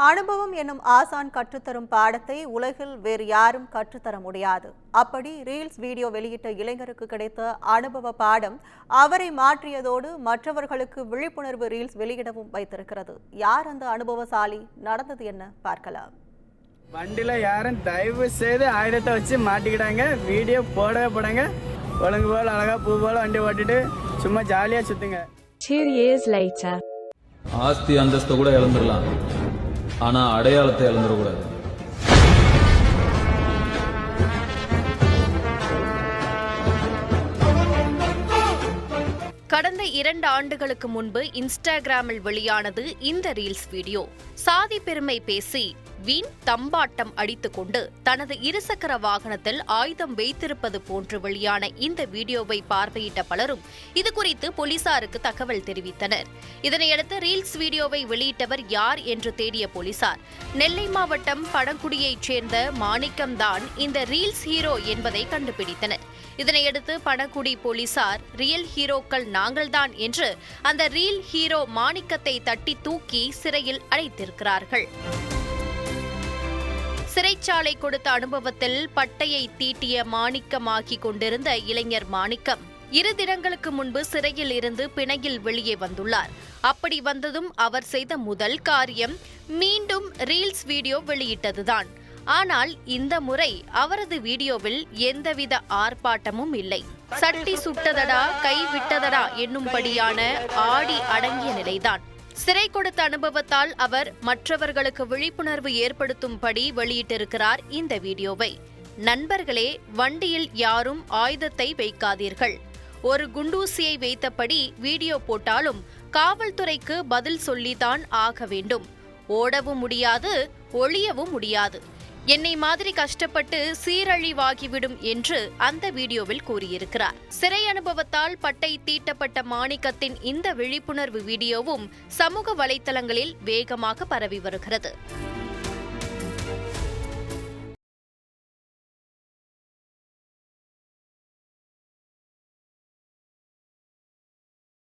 அனுபவம் என்னும் ஆசான் கற்றுத்தரும் பாடத்தை உலகில் வேறு யாரும் கற்றுத்தர முடியாது. அப்படி ரீல்ஸ் வீடியோ வெளியிட்ட இளைஞருக்கு கிடைத்த அனுபவ பாடம் அவரை மாற்றியதோடு மற்றவர்களுக்கு விழிப்புணர்வு ரீல்ஸ் வெளியிடவும் வைத்திருக்கிறது. யார் அந்த அனுபவசாலி? நடந்தது என்ன பார்க்கலாம். வண்டியில யாரும் தயவு செய்து ஆயுதத்தை வச்சு மாட்டிக்கிட்டாங்க. வீடியோ போடவே போடாங்க. ஒழுங்கு போல அழகா பூ போல வண்டி ஓட்டிட்டு சும்மா ஜாலியா சுத்துங்க. 2 years later. ஆஸ்தி அந்தஸ்தை கூட இழந்துடலாம், ஆனா அடையாளத்தை இழந்துடக்கூடாது. கடந்த 2 ஆண்டுகளுக்கு முன்பு இன்ஸ்டாகிராமில் வெளியானது இந்த ரீல்ஸ் வீடியோ. சாதி பெருமை பேசி வீண் தம்பாட்டம் அடித்துக்கொண்டு தனது இருசக்கர வாகனத்தில் ஆயுதம் வைத்திருப்பது போன்று வெளியான இந்த வீடியோவை பார்வையிட்ட பலரும் இதுகுறித்து போலீசாருக்கு தகவல் தெரிவித்தனர். இதனையடுத்து ரீல்ஸ் வீடியோவை வெளியிட்டவர் யார் என்று தேடிய போலீசார் நெல்லை மாவட்டம் பணங்குடியைச் சேர்ந்த மாணிக்கம் தான் இந்த ரீல்ஸ் ஹீரோ என்பதை கண்டுபிடித்தனர். இதனையடுத்து பணங்குடி போலீசார் ரியல் ஹீரோக்கள் நாங்கள்தான் என்று அந்த ரீல் ஹீரோ மாணிக்கத்தை தட்டி தூக்கி சிறையில் அடைத்திருக்கிறார்கள். சிறைச்சாலை கொடுத்த அனுபவத்தில் பட்டையை தீட்டிய மாணிக்கமாகிக் கொண்டிருந்த இளைஞர் மாணிக்கம் 2 தினங்களுக்கு முன்பு சிறையில் இருந்து பிணையில் வெளியே வந்துள்ளார். அப்படி வந்ததும் அவர் செய்த முதல் காரியம் மீண்டும் ரீல்ஸ் வீடியோ வெளியிட்டதுதான். ஆனால் இந்த முறை அவரது வீடியோவில் எந்தவித ஆர்ப்பாட்டமும் இல்லை. சட்டி சுட்டதடா கை விட்டதடா என்னும்படியான ஆடி அடங்கிய நிலைதான். சிறை கொடுத்த அனுபவத்தால் அவர் மற்றவர்களுக்கு விழிப்புணர்வு ஏற்படுத்தும்படி வெளியிட்டிருக்கிறார் இந்த வீடியோவை. நண்பர்களே, வண்டியில் யாரும் ஆயுதத்தை வைக்காதீர்கள். ஒரு குண்டூசியை வைத்தபடி வீடியோ போட்டாலும் காவல்துறைக்கு பதில் சொல்லித்தான் ஆக வேண்டும். ஓடவும் முடியாது, ஒளியவும் முடியாது. என்னை மாதிரி கஷ்டப்பட்டு சீரழிவாகிவிடும் என்று அந்த வீடியோவில் கூறியிருக்கிறார். சிறை அனுபவத்தால் பட்டை தீட்டப்பட்ட மாணிக்கத்தின் இந்த விழிப்புணர்வு வீடியோவும் சமூக வலைத்தளங்களில் வேகமாக பரவி வருகிறது.